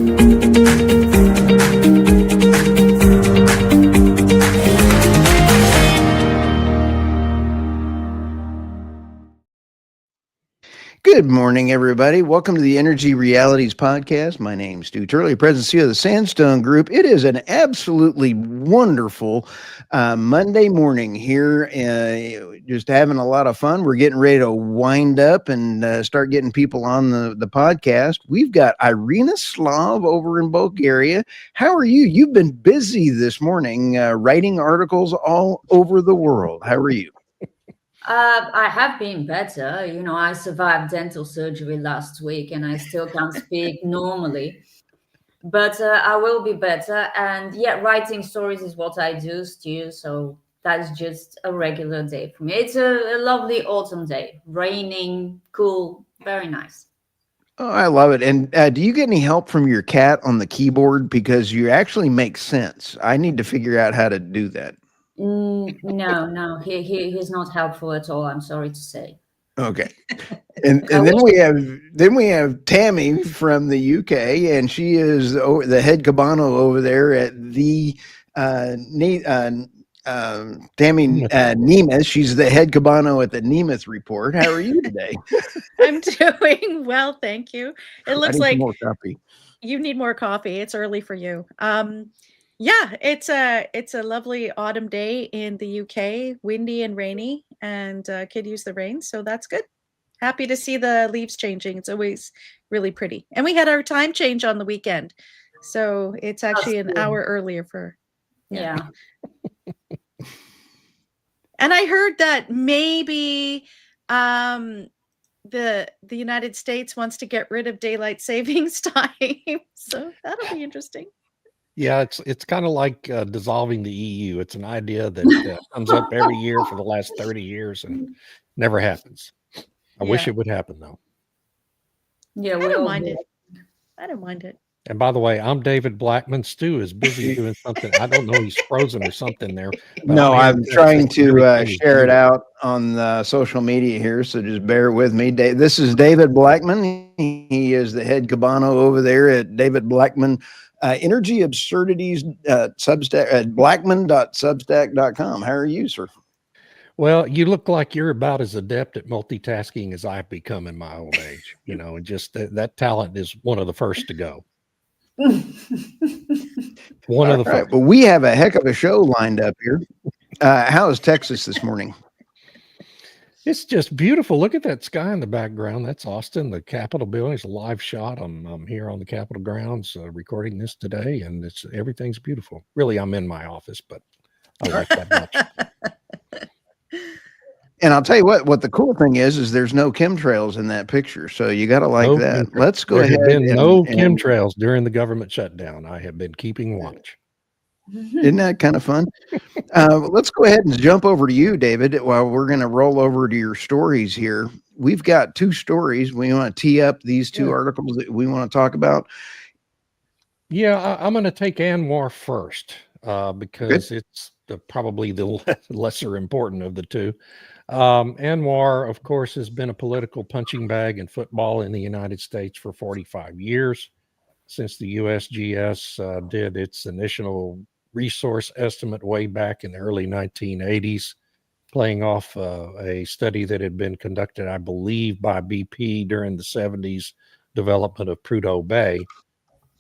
Good morning, everybody. Welcome to the Energy Realities Podcast. My name's Stu Turley, President and CEO of the Sandstone Group. It is an absolutely wonderful Monday morning here. Just having a lot of fun. We're getting ready to wind up and start getting people on the podcast. We've got Irina Slav over in Bulgaria. How are you? You've been busy this morning writing articles all over the world. How are you? I have been better. I survived dental surgery last week and I still can't speak normally. But I will be better. And yeah, writing stories is what I do, Stu. So that's just a regular day for me. It's a lovely autumn day, raining, cool, very nice. Oh, I love it. And do you get any help from your cat on the keyboard? Because you actually make sense. I need to figure out how to do that. No, he's not helpful at all. I'm sorry to say. Okay. And then we have Tammy from the UK, and she is the head Cabano over there at the Tammy Nemeth. She's the head Cabano at the Nemeth Report. How are you today? I'm doing well, thank you. It looks like more coffee. You need more coffee. It's early for you. Yeah, it's a lovely autumn day in the UK, windy and rainy, and could use the rain, so that's good. Happy to see the leaves changing. It's always really pretty. And we had our time change on the weekend, so it's actually an hour earlier for. Yeah. And I heard that maybe the United States wants to get rid of daylight savings time, so that'll be interesting. Yeah, it's kind of like dissolving the EU. It's an idea that comes up every year for the last 30 years and never happens. I wish it would happen, though. Yeah, I don't mind it. I don't mind it. And by the way, I'm David Blackman. Stu is busy doing something. I don't know, he's frozen or something there. No, I'm trying to share it out on social media here, so just bear with me. This is David Blackman. He is the head Cabano over there at David Blackman Energy Absurdities Substack at blackman.substack.com. How are you, sir? Well, you look like you're about as adept at multitasking as I've become in my old age, and just that talent is one of the first to go. One of the first. Well, we have a heck of a show lined up here. How is Texas this morning? It's just beautiful. Look at that sky in the background. That's Austin, the Capitol building. It's a live shot. I'm here on the Capitol grounds recording this today, and everything's beautiful. Really, I'm in my office, but I like that much. And I'll tell you what the cool thing is there's no chemtrails in that picture. So you got to like that. Let's go ahead. There have been no chemtrails during the government shutdown. I have been keeping watch. Isn't that kind of fun? Let's go ahead and jump over to you, David, while we're going to roll over to your stories here. We've got two stories. We want to tee up these two articles that we want to talk about. Yeah, I'm going to take ANWR first because it's probably the lesser important of the two. ANWR, of course, has been a political punching bag in football in the United States for 45 years, since the USGS did its initial resource estimate way back in the early 1980s, playing off a study that had been conducted, I believe, by BP during the 70s development of Prudhoe Bay.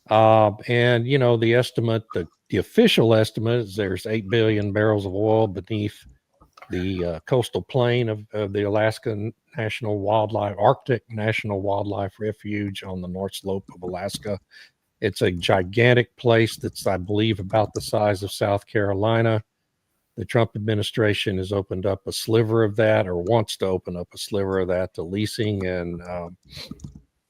And, the estimate, the official estimate is there's 8 billion barrels of oil beneath the coastal plain of the Arctic National Wildlife Refuge on the North Slope of Alaska. It's a gigantic place that's, I believe, about the size of South Carolina. The Trump administration has opened up a sliver of that, or wants to open up a sliver of that, to leasing and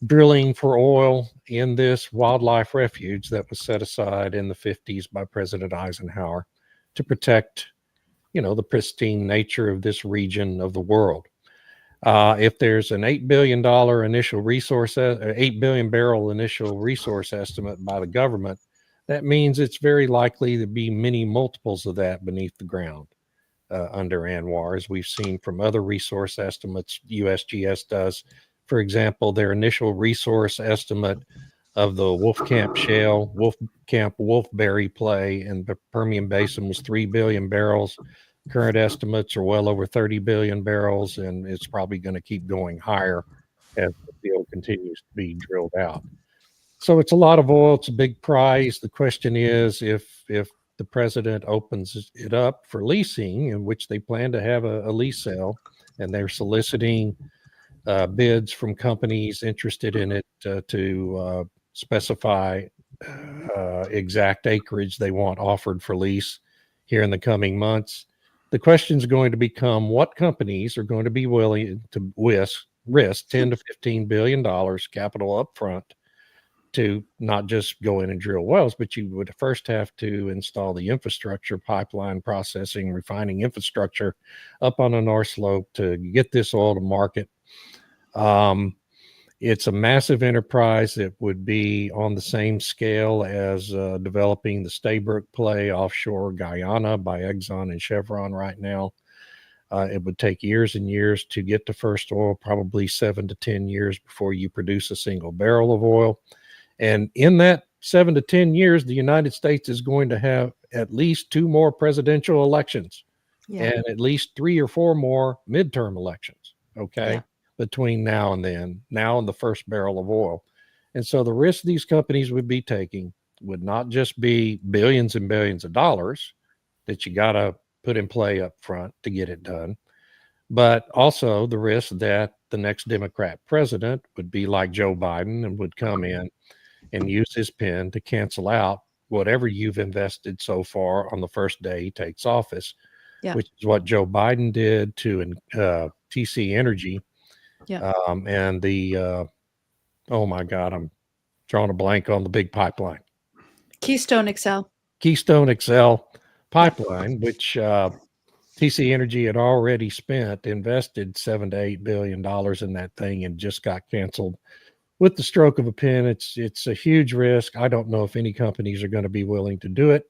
drilling for oil in this wildlife refuge that was set aside in the 50s by President Eisenhower to protect the pristine nature of this region of the world. If there's an $8 billion initial resource, 8 billion barrel initial resource estimate by the government, that means it's very likely to be many multiples of that beneath the ground under ANWR, as we've seen from other resource estimates USGS does. For example, their initial resource estimate of the Wolfcamp Shale, Wolfcamp Wolfberry play in the Permian Basin was 3 billion barrels. Current estimates are well over 30 billion barrels, and it's probably going to keep going higher as the field continues to be drilled out. So it's a lot of oil. It's a big prize. The question is if the president opens it up for leasing, in which they plan to have a lease sale, and they're soliciting bids from companies interested in it to specify exact acreage they want offered for lease here in the coming months. The question is going to become what companies are going to be willing to risk 10 to 15 billion dollars capital up front to not just go in and drill wells, but you would first have to install the infrastructure, pipeline, processing, refining infrastructure up on the North Slope to get this oil to market. It's a massive enterprise that would be on the same scale as developing the Stabroek play offshore Guyana by Exxon and Chevron right now. It would take years and years to get to first oil, probably 7 to 10 years before you produce a single barrel of oil. And in that 7 to 10 years, the United States is going to have at least 2 more presidential elections and at least 3 or 4 more midterm elections, between now and then, now and the first barrel of oil. And so the risk these companies would be taking would not just be billions and billions of dollars that you got to put in play up front to get it done, but also the risk that the next Democrat president would be like Joe Biden and would come in and use his pen to cancel out whatever you've invested so far on the first day he takes office, which is what Joe Biden did to TC Energy. And the, oh my God, I'm drawing a blank on the big pipeline. Keystone XL pipeline, which TC Energy had already invested $7 to $8 billion in that thing and just got canceled with the stroke of a pen. It's a huge risk. I don't know if any companies are going to be willing to do it.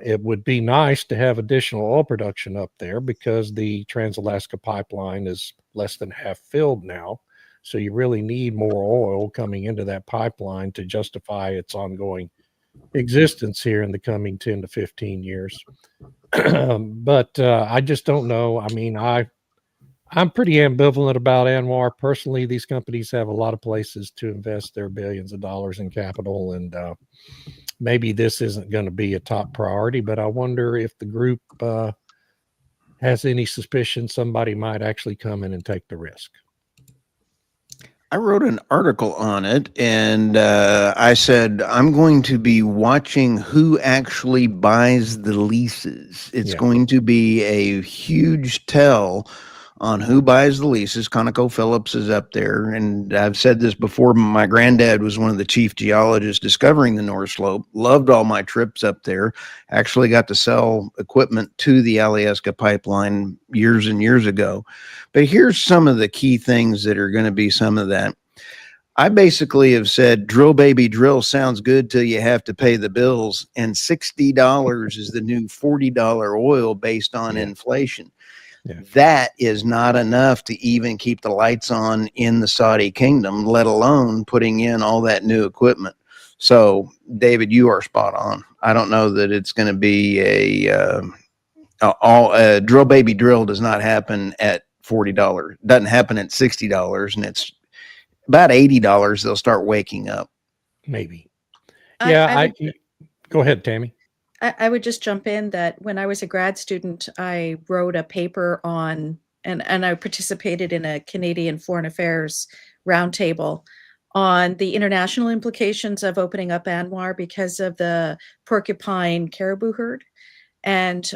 It would be nice to have additional oil production up there because the Trans-Alaska pipeline is less than half filled now. So you really need more oil coming into that pipeline to justify its ongoing existence here in the coming 10 to 15 years. But I just don't know. I mean, I'm pretty ambivalent about Anwar. Personally, these companies have a lot of places to invest their billions of dollars in capital, and maybe this isn't going to be a top priority, but I wonder if the group has any suspicion somebody might actually come in and take the risk. I wrote an article on it, and I said, I'm going to be watching who actually buys the leases. It's going to be a huge tell on who buys the leases. ConocoPhillips is up there. And I've said this before. My granddad was one of the chief geologists discovering the North Slope, loved all my trips up there, actually got to sell equipment to the Alyeska pipeline years and years ago. But here's some of the key things that are going to be some of that. I basically have said, drill, baby, drill sounds good till you have to pay the bills. And $60 is the new $40 oil based on inflation. That is not enough to even keep the lights on in the Saudi kingdom, let alone putting in all that new equipment. So, David, you are spot on. I don't know that it's going to be drill, baby, drill does not happen at $40. Doesn't happen at $60, and it's about $80. They'll start waking up. Maybe. Yeah, go ahead, Tammy. I would just jump in that when I was a grad student, I wrote a paper on, and I participated in a Canadian Foreign Affairs roundtable on the international implications of opening up Anwar because of the porcupine caribou herd. And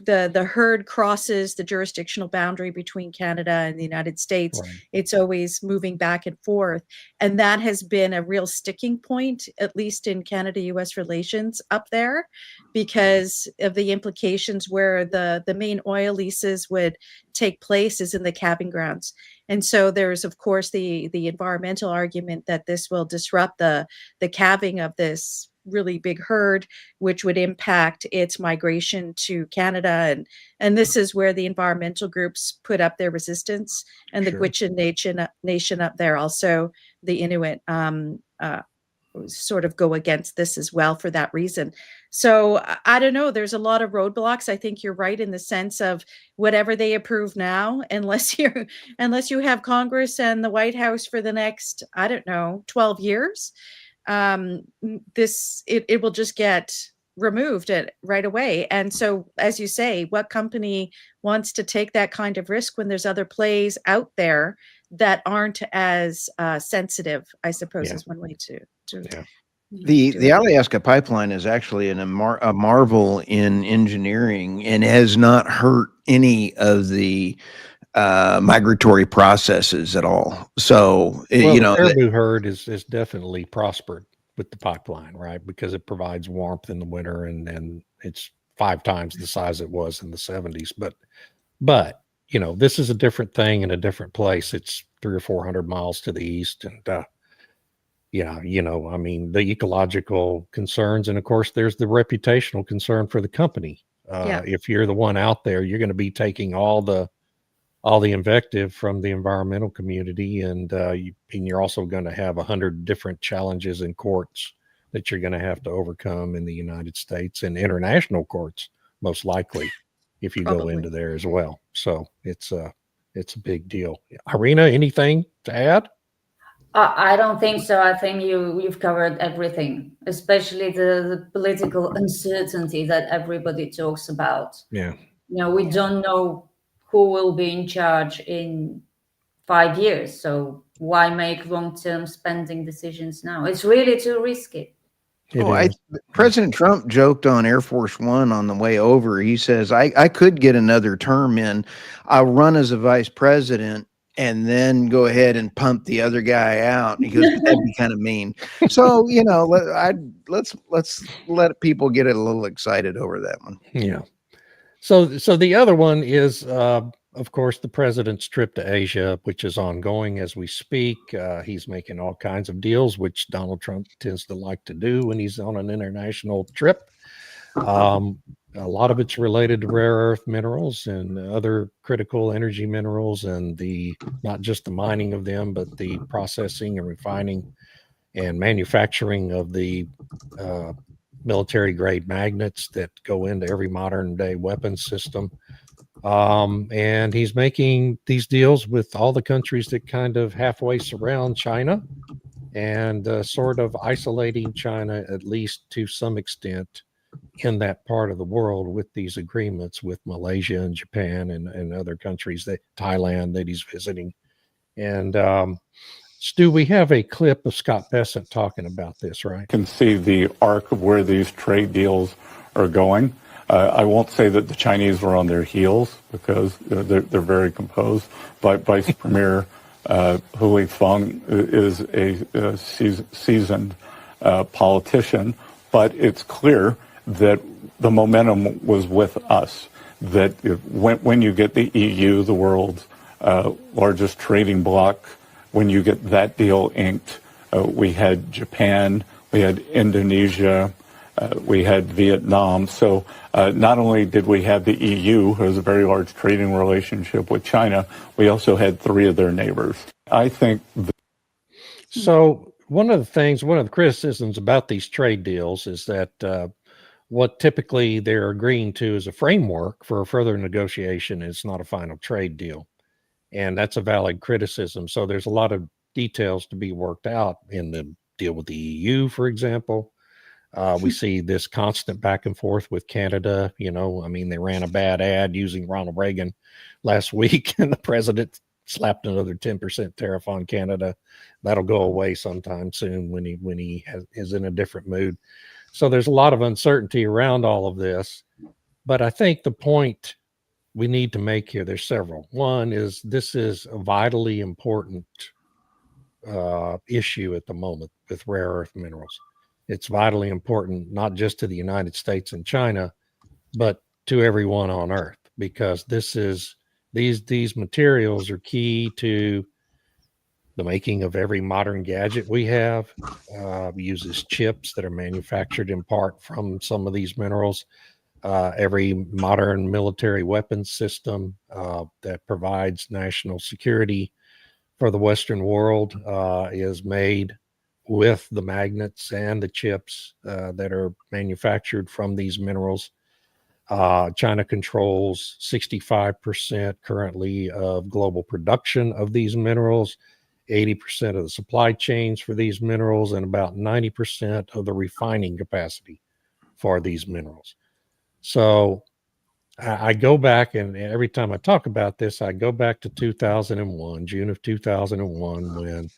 the herd crosses the jurisdictional boundary between Canada and the United States. Right. It's always moving back and forth. And that has been a real sticking point, at least in Canada-US relations up there, because of the implications where the main oil leases would take place is in the calving grounds. And so there's, of course, the environmental argument that this will disrupt the calving of this really big herd, which would impact its migration to Canada. And this is where the environmental groups put up their resistance, and the Gwich'in Nation up there, also the Inuit. sort of go against this as well for that reason. So I don't know. There's a lot of roadblocks. I think you're right in the sense of whatever they approve now, unless you have Congress and the White House for the next, I don't know, 12 years, it will just get removed right away. And so, as you say, what company wants to take that kind of risk when there's other plays out there that aren't as sensitive, I suppose, is one way to The Alaska pipeline is actually a marvel in engineering and has not hurt any of the migratory processes at all. So, the caribou herd is definitely prospered with the pipeline, right? Because it provides warmth in the winter, and it's 5 times the size it was in the 70s. But this is a different thing in a different place. It's 300 or 400 miles to the east, and I mean, the ecological concerns, and of course, there's the reputational concern for the company. If you're the one out there, you're going to be taking all the invective from the environmental community, and you're also going to have 100 different challenges in courts that you're going to have to overcome in the United States and international courts, most likely, if you go into there as well. So it's a big deal. Irina, anything to add? I don't think so. I think you've covered everything, especially the political uncertainty that everybody talks about. Yeah. We don't know who will be in charge in 5 years. So why make long-term spending decisions now? It's really too risky. President Trump joked on Air Force One on the way over. He says, I could get another term in. I'll run as a vice president and then go ahead and pump the other guy out. He goes, that'd be kind of mean. So, let's let people get a little excited over that one. Yeah. So the other one is, of course, the president's trip to Asia, which is ongoing as we speak. He's making all kinds of deals, which Donald Trump tends to like to do when he's on an international trip. A lot of it's related to rare earth minerals and other critical energy minerals, and not just the mining of them, but the processing and refining and manufacturing of the military grade magnets that go into every modern day weapons system. And he's making these deals with all the countries that kind of halfway surround China, and sort of isolating China, at least to some extent, in that part of the world with these agreements with Malaysia and Japan and other countries, Thailand that he's visiting. And Stu, we have a clip of Scott Bessent talking about this, right? You can see the arc of where these trade deals are going. I won't say that the Chinese were on their heels, because they're very composed. But Vice Premier Hu Lifeng is a seasoned politician. But it's clear that the momentum was with us, that when you get the EU, the world's largest trading bloc, when you get that deal inked, we had Japan, we had Indonesia, we had Vietnam. So not only did we have the EU, who has a very large trading relationship with China, we also had 3 of their neighbors. I think. So one of the criticisms about these trade deals is that what typically they're agreeing to is a framework for a further negotiation. It's not a final trade deal. And that's a valid criticism. So there's a lot of details to be worked out in the deal with the EU, for example. We see this constant back and forth with Canada. They ran a bad ad using Ronald Reagan last week, and the president slapped another 10% tariff on Canada. That'll go away sometime soon when he is in a different mood. So there's a lot of uncertainty around all of this. But I think the point we need to make here, there's several. One is this is a vitally important issue at the moment with rare earth minerals. It's vitally important, not just to the United States and China, but to everyone on Earth, because these materials are key to the making of every modern gadget we have. Uses chips that are manufactured in part from some of these minerals. Every modern military weapons system that provides national security for the Western world is made with the magnets and the chips that are manufactured from these minerals. China controls 65% currently of global production of these minerals, 80% of the supply chains for these minerals, and about 90% of the refining capacity for these minerals. So I go back, and every time I talk about this, I go back to 2001, June of 2001, when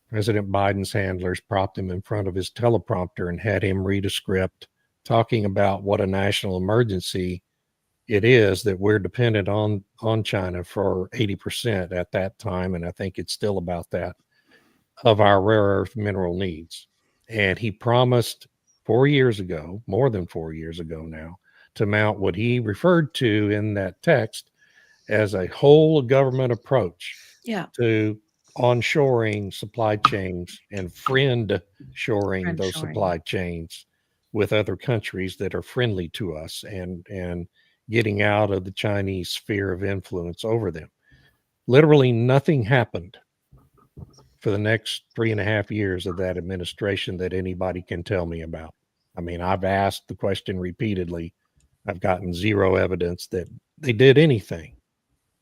President Biden's handlers propped him in front of his teleprompter and had him read a script talking about what a national emergency it is, that we're dependent on China for 80% at that time, and I think it's still about that, of our rare earth mineral needs. And he promised 4 years ago, more than 4 years ago now, to mount what he referred to in that text as a whole government approach to onshoring supply chains and friend-shoring those supply chains with other countries that are friendly to us, and getting out of the Chinese sphere of influence over them. Literally nothing happened for the next 3.5 years of that administration that anybody can tell me about. I mean, I've asked the question repeatedly. I've gotten zero evidence that they did anything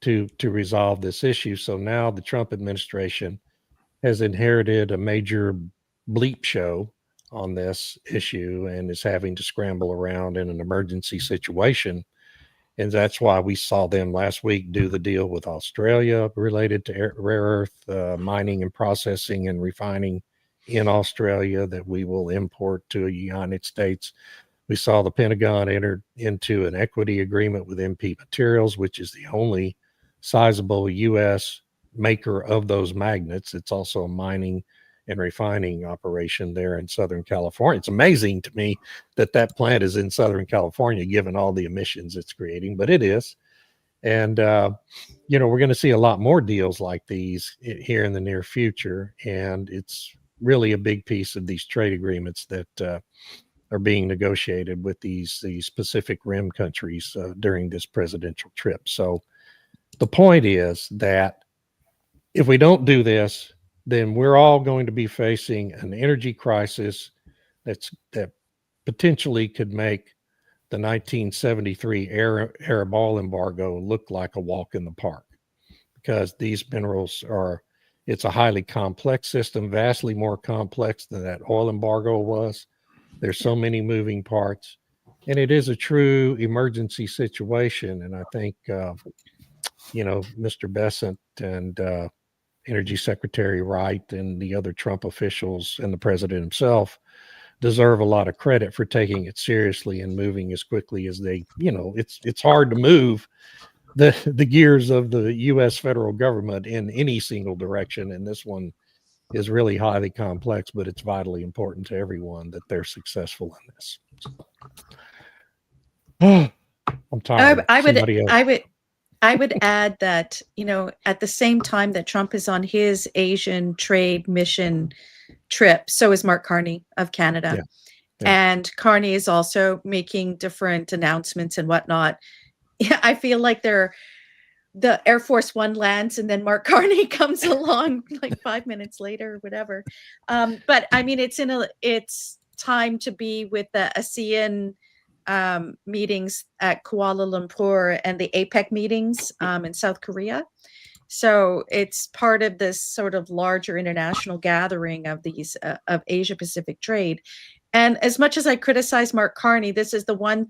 to resolve this issue. So now the Trump administration has inherited a major bleep show on this issue and is having to scramble around in an emergency situation. And that's why we saw them last week do the deal with Australia related to rare earth mining and processing and refining in Australia that we will import to the United States. We saw the Pentagon enter into an equity agreement with MP Materials, which is the only sizable U.S. maker of those magnets. It's also a mining and refining operation there in Southern California. It's amazing to me that that plant is in Southern California, given all the emissions it's creating, but it is. And, you know, we're going to see a lot more deals like these here in the near future. And it's really a big piece of these trade agreements that are being negotiated with these Pacific Rim countries during this presidential trip. So the point is that if we don't do this, then we're all going to be facing an energy crisis that potentially could make the 1973 Arab oil embargo look like a walk in the park, because these minerals it's a highly complex system, vastly more complex than that oil embargo was. There's so many moving parts, and it is a true emergency situation. And I think, you know, Mr. Bessent and Energy Secretary Wright and the other Trump officials and the president himself deserve a lot of credit for taking it seriously and moving as quickly as they, you know, it's hard to move the gears of the U.S. federal government in any single direction. And this one is really highly complex, but it's vitally important to everyone that they're successful in this. I'm tired. I would add that, you know, at the same time that Trump is on his Asian trade mission trip, so is Mark Carney of Canada. Yeah. And Carney is also making different announcements and whatnot. Yeah, I feel like the Air Force One lands and then Mark Carney comes along like 5 minutes later or whatever. But I mean, it's time to be with the ASEAN meetings at Kuala Lumpur and the APEC meetings in South Korea. So it's part of this sort of larger international gathering of these of Asia Pacific trade. And as much as I criticize Mark Carney, this is the one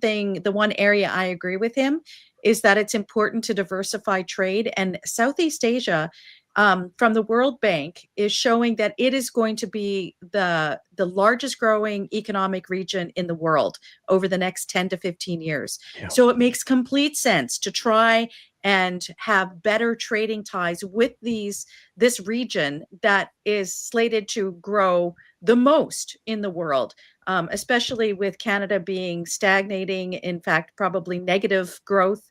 area I agree with him, is that it's important to diversify trade. And Southeast Asia, from the World Bank, is showing that it is going to be the largest growing economic region in the world over the next 10 to 15 years. Yeah. So it makes complete sense to try and have better trading ties with this region that is slated to grow the most in the world, especially with Canada being stagnating, in fact, probably negative growth.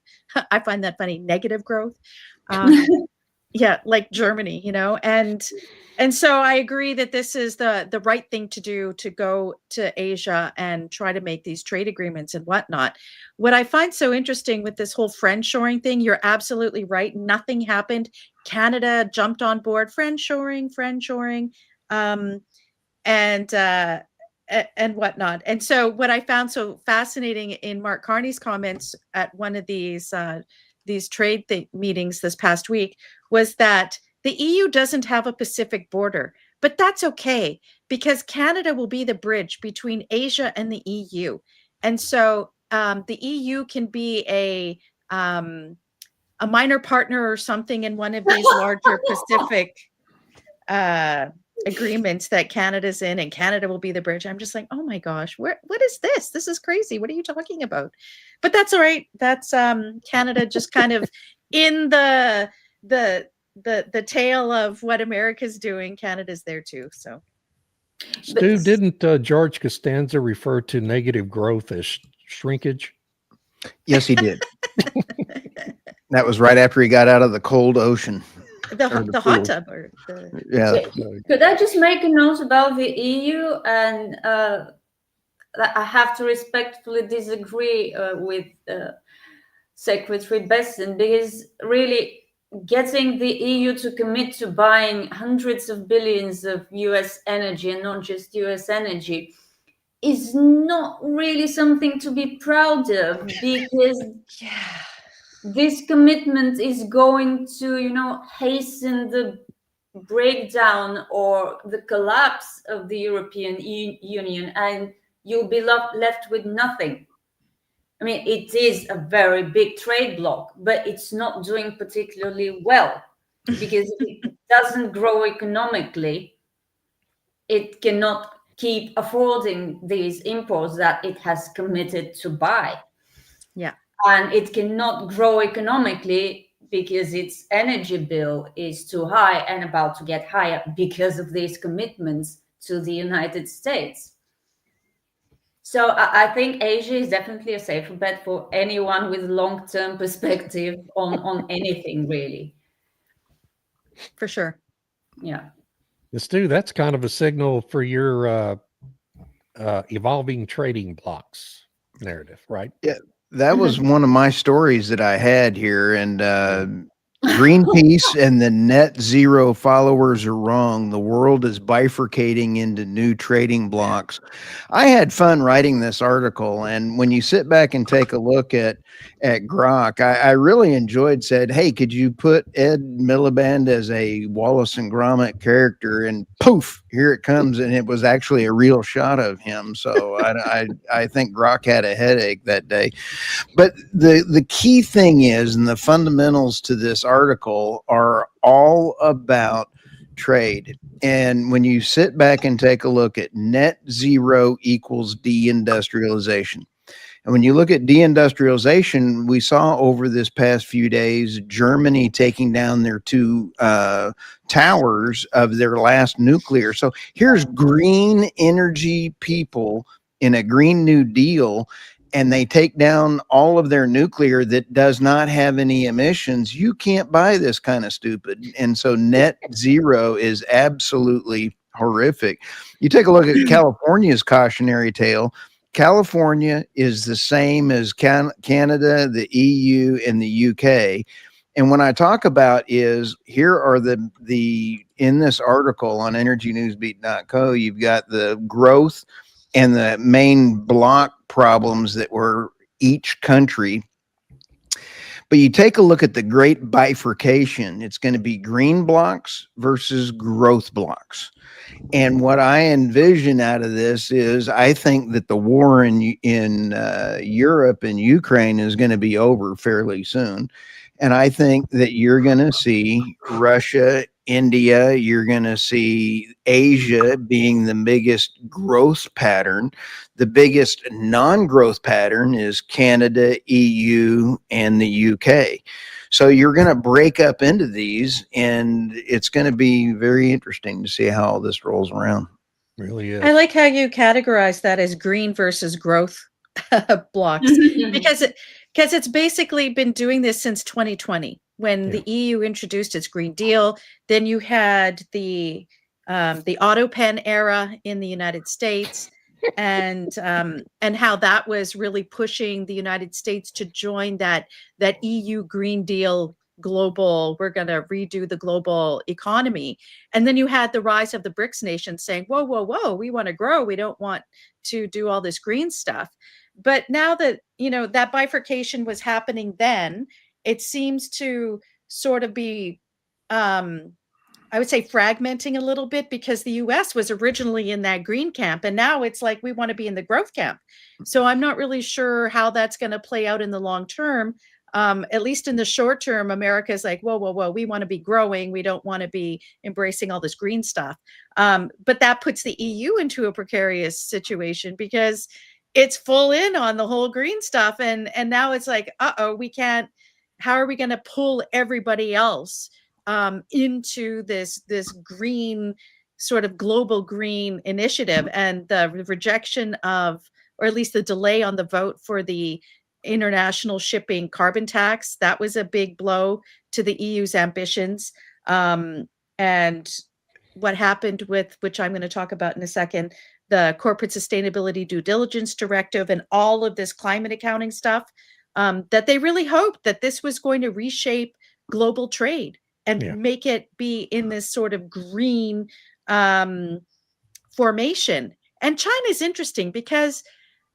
I find that funny, negative growth. Yeah, like Germany, you know, and so I agree that this is the right thing to do, to go to Asia and try to make these trade agreements and whatnot. What I find so interesting with this whole friendshoring thing, you're absolutely right. Nothing happened. Canada jumped on board, friendshoring. and whatnot. And so what I found so fascinating in Mark Carney's comments at one of these trade meetings this past week was that the EU doesn't have a Pacific border, but that's okay because Canada will be the bridge between Asia and the EU. And so the EU can be a minor partner or something in one of these larger Pacific agreements that Canada's in, and Canada will be the bridge. I'm just like, oh my gosh, what is this? This is crazy. What are you talking about? But that's all right. That's Canada just kind of in the tail of what America's doing. Canada's there too. So Stu, didn't George Costanza refer to negative growth as shrinkage? Yes, he did. That was right after he got out of the cold ocean. The hot tub or the Yeah. Could I just make a note about the EU? And I have to respectfully disagree with Secretary Besson, because really getting the EU to commit to buying hundreds of billions of US energy, and not just US energy, is not really something to be proud of, because this commitment is going to, hasten the breakdown or the collapse of the European Union, and you'll be left with nothing. I mean, it is a very big trade bloc, but it's not doing particularly well, because if it doesn't grow economically, it cannot keep affording these imports that it has committed to buy. Yeah. And it cannot grow economically because its energy bill is too high and about to get higher because of these commitments to the United States. So I think Asia is definitely a safer bet for anyone with long-term perspective on anything, really. For sure. Yeah. Stu, that's kind of a signal for your evolving trading blocks narrative, right? Yeah. That was one of my stories that I had here, and Greenpeace and the net zero followers are wrong. The world is bifurcating into new trading blocks. I had fun writing this article, and when you sit back and take a look at Grok, I really enjoyed. Said, hey, could you put Ed Miliband as a Wallace and Gromit character? And poof, here it comes, and it was actually a real shot of him. So I think Grok had a headache that day. But the key thing is, and the fundamentals to this article are all about trade. And when you sit back and take a look at net zero equals deindustrialization. And when you look at deindustrialization, we saw over this past few days, Germany taking down their two towers of their last nuclear. So here's green energy people in a Green New Deal, and they take down all of their nuclear that does not have any emissions. You can't buy this kind of stupid. And so net zero is absolutely horrific. You take a look at California's cautionary tale. California is the same as Canada, the EU, and the UK. And when I talk about is, here are the in this article on energynewsbeat.co, you've got the growth and the main block problems that were each country. But you take a look at the great bifurcation, it's going to be green blocks versus growth blocks. And what I envision out of this is, I think that the war in Europe and Ukraine is going to be over fairly soon. And I think that you're going to see Russia, India, you're going to see Asia being the biggest growth pattern. The biggest non-growth pattern is Canada, EU, and the UK. So you're going to break up into these, and it's going to be very interesting to see how all this rolls around. Really is. I like how you categorize that as green versus growth blocks, because it's basically been doing this since 2020 when the EU introduced its Green Deal. Then you had the auto pen era in the United States, and how that was really pushing the United States to join that EU Green Deal global, we're going to redo the global economy. And then you had the rise of the BRICS nations saying, whoa, whoa, whoa, we want to grow. We don't want to do all this green stuff. But now that, that bifurcation was happening then, it seems to sort of be, I would say, fragmenting a little bit, because the US was originally in that green camp. And now it's like, we want to be in the growth camp. So I'm not really sure how that's going to play out in the long term. At least in the short term, America is like, whoa, whoa, whoa, we want to be growing. We don't want to be embracing all this green stuff. But that puts the EU into a precarious situation, because it's full in on the whole green stuff. And now it's like, we can't, how are we going to pull everybody else into this green, sort of global green initiative? And the rejection of, or at least the delay on the vote for the international shipping carbon tax, that was a big blow to the EU's ambitions. And what happened with, which I'm going to talk about in a second, the Corporate Sustainability Due Diligence Directive and all of this climate accounting stuff, that they really hoped that this was going to reshape global trade and make it be in this sort of green formation. And China is interesting because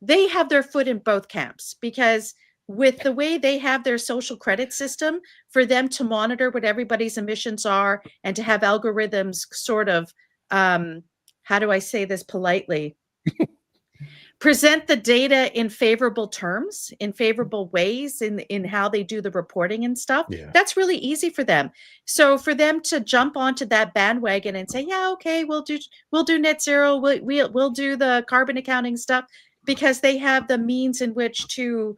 they have their foot in both camps, because with the way they have their social credit system, for them to monitor what everybody's emissions are and to have algorithms sort of, how do I say this politely? Present the data in favorable terms, in favorable ways, in how they do the reporting and stuff. Yeah. That's really easy for them. So for them to jump onto that bandwagon and say, yeah, okay, we'll do net zero, we'll do the carbon accounting stuff, because they have the means in which to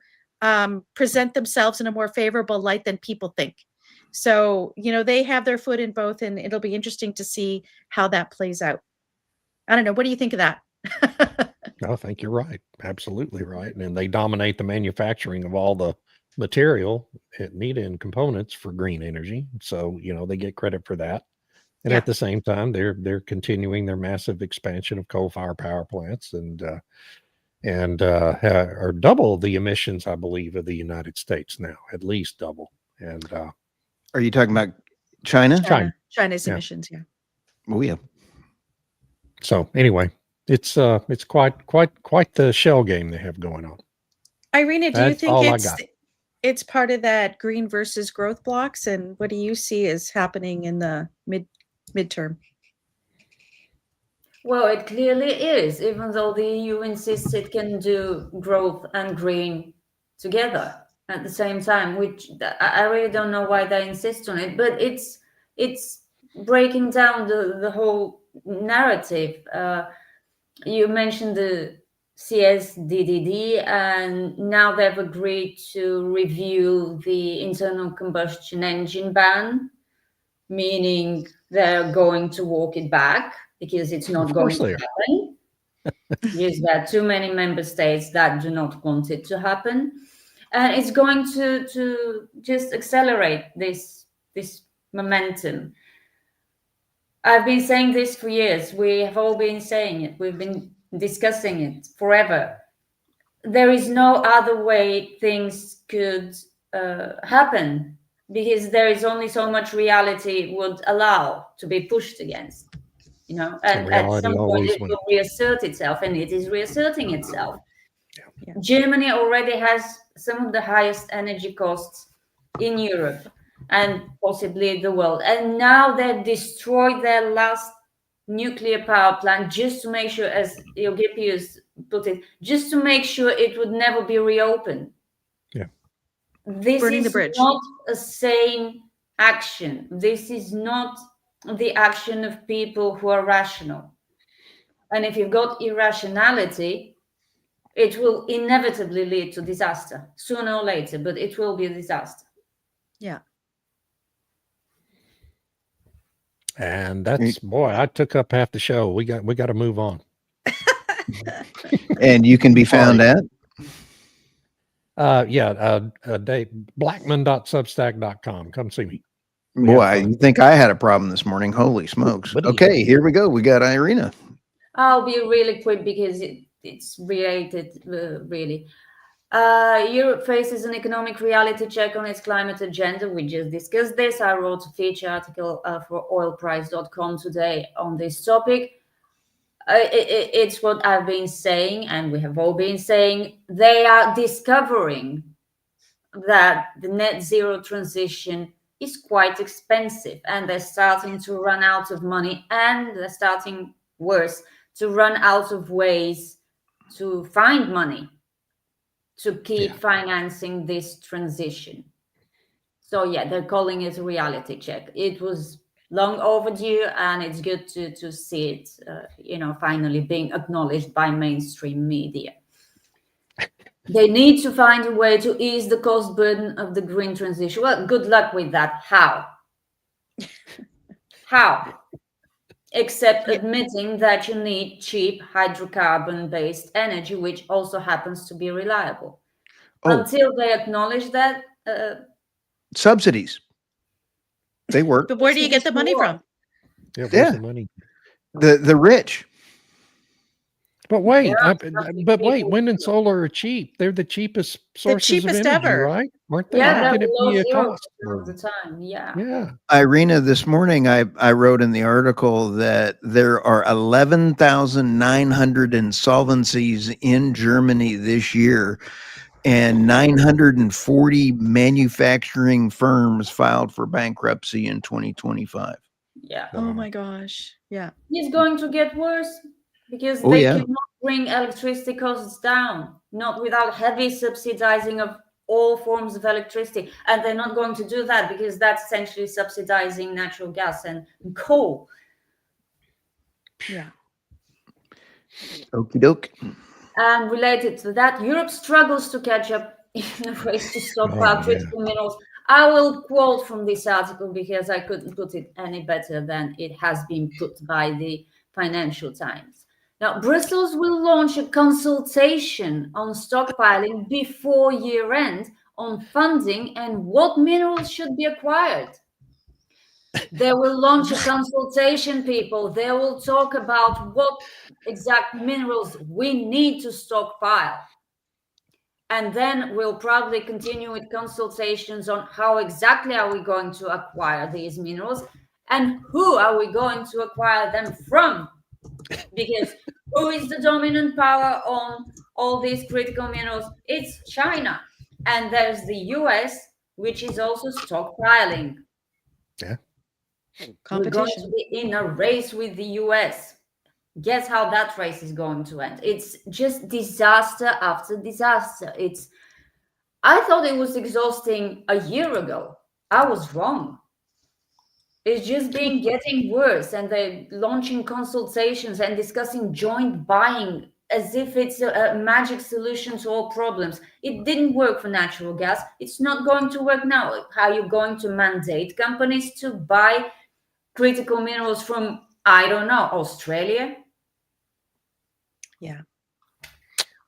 present themselves in a more favorable light than people think. So, they have their foot in both, and it'll be interesting to see how that plays out. I don't know. What do you think of that? I think you're right. Absolutely right. And they dominate the manufacturing of all the material needed in components for green energy. So, they get credit for that. And at the same time, they're continuing their massive expansion of coal-fired power plants and are double the emissions, I believe, of the United States now, at least double. And are you talking about China? China's emissions, yeah. Oh yeah. So anyway, it's quite the shell game they have going on. Irina, do you think it's part of that green versus growth blocks? And what do you see as happening in the midterm? Well, it clearly is, even though the EU insists it can do growth and green together at the same time, which I really don't know why they insist on it, but it's breaking down the whole narrative. You mentioned the CSDDD, and now they've agreed to review the internal combustion engine ban, meaning they're going to walk it back, because it's not going to happen. Yes, there are too many member states that do not want it to happen. And it's going to just accelerate this momentum. I've been saying this for years. We have all been saying it. We've been discussing it forever. There is no other way things could happen, because there is only so much reality would allow to be pushed against. And at some point it will reassert itself, and it is reasserting itself. Yeah. Germany already has some of the highest energy costs in Europe and possibly the world. And now they destroyed their last nuclear power plant just to make sure, as Eugippius put it, just to make sure it would never be reopened. Yeah. This is not a sane action. This is not the action of people who are rational. And if you've got irrationality, it will inevitably lead to disaster, sooner or later, but it will be a disaster. Yeah. And that's, boy, I took up half the show. We got to move on. And you can be found at? Dave, blackman.substack.com. Come see me. Boy, I think I had a problem this morning. Holy smokes. Okay, here we go. We got Irina. I'll be really quick because it's related, really. Europe faces an economic reality check on its climate agenda. We just discussed this. I wrote a feature article for oilprice.com today on this topic. It's what I've been saying, and we have all been saying. They are discovering that the net zero transition is quite expensive, and they're starting to run out of money, and they're starting, worse, to run out of ways to find money to keep financing this transition. So yeah, they're calling it a reality check. It was long overdue, and it's good to see it, finally being acknowledged by mainstream media. They need to find a way to ease the cost burden of the green transition. Well, good luck with that. How? How? Except admitting that you need cheap hydrocarbon-based energy, which also happens to be reliable. Oh. Until they acknowledge that, subsidies. They work. But where do you get the money from? Yeah, where's Yeah. the money? The rich. But wait, Yeah, people- wind and solar are cheap. They're the cheapest sources cheapest of energy, ever. right? Aren't they? Yeah, How they're can it below be a 0% cost? of the time. Yeah. Yeah. Irina, this morning I wrote in the article that there are 11,900 insolvencies in Germany this year, and 940 manufacturing firms filed for bankruptcy in 2025. Yeah. Oh my gosh. Yeah. It's going to get worse because Oh, they yeah. cannot bring electricity costs down, not without heavy subsidizing of all forms of electricity. And they're not going to do that because that's essentially subsidizing natural gas and coal. Yeah. Okie doke. And related to that, Europe struggles to catch up in a race to stockpile Oh, critical minerals. I will quote from this article because I couldn't put it any better than it has been put by the Financial Times. Now, Brussels will launch a consultation on stockpiling before year end on funding and what minerals should be acquired. They will launch a consultation, people. They will talk about what exact minerals we need to stockpile. And then we'll probably continue with consultations on how exactly are we going to acquire these minerals and who are we going to acquire them from? Because who is the dominant power on all these critical minerals? It's China. And there's the US, which is also stockpiling. Yeah. We're going to be in a race with the US. Guess how that race is going to end? It's just disaster after disaster. I thought it was exhausting a year ago. I was wrong. It's just been getting worse, and they're launching consultations and discussing joint buying as if it's a magic solution to all problems. It didn't work for natural gas. It's not going to work now. How are you going to mandate companies to buy critical minerals from, I don't know, Australia? Yeah.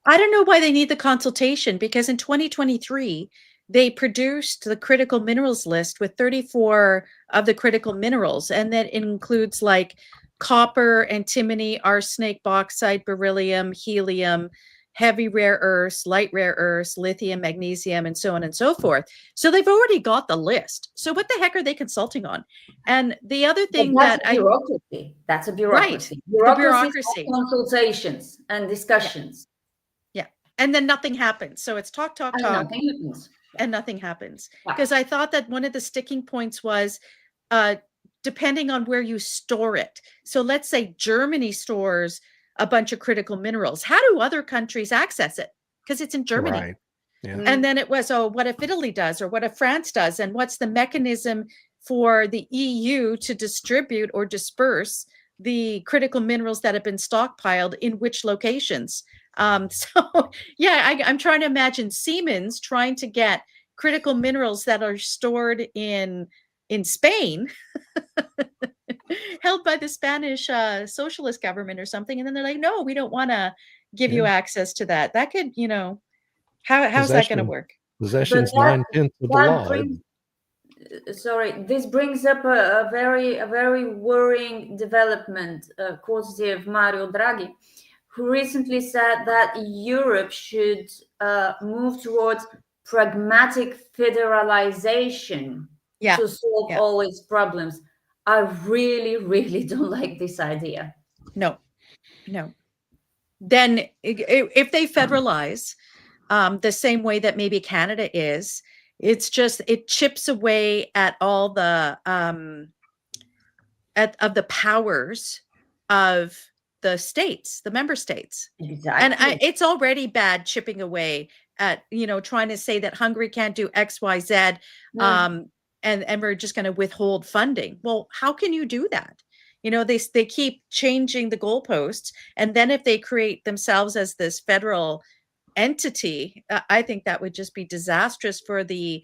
I don't know why they need the consultation, because in 2023, they produced the critical minerals list with 34 of the critical minerals. And that includes like copper, antimony, arsenic, bauxite, beryllium, helium, heavy rare earths, light rare earths, lithium, magnesium, and so on and so forth. So they've already got the list. So what the heck are they consulting on? And the other thing that's a bureaucracy. That's a bureaucracy. Right. Bureaucracy. Consultations and discussions. Yeah. And then nothing happens. So it's talk, and nothing happens. And nothing happens. Yeah. Because I thought that one of the sticking points was depending on where you store it. So let's say Germany stores a bunch of critical minerals. How do other countries access it? Because it's in Germany. Right. Yeah. And then it was, what if Italy does, or what if France does? And what's the mechanism for the EU to distribute or disperse the critical minerals that have been stockpiled in which locations? So yeah, I'm trying to imagine Siemens trying to get critical minerals that are stored in Spain, held by the Spanish socialist government or something. And then they're like, no, we don't want to give you access to that. That could, how's that going to work? Possession's 9/10 of the law. This brings up a very worrying development, courtesy of Mario Draghi, who recently said that Europe should move towards pragmatic federalization Yeah. to solve Yeah. all its problems. I really, really don't like this idea. No. Then if they federalize the same way that maybe Canada is, it's just, it chips away at all the of the powers of the states, the member states. Exactly. And it's already bad chipping away at, trying to say that Hungary can't do X, Y, Z, and we're just going to withhold funding. Well, how can you do that? They keep changing the goalposts, and then if they create themselves as this federal entity, I think that would just be disastrous for the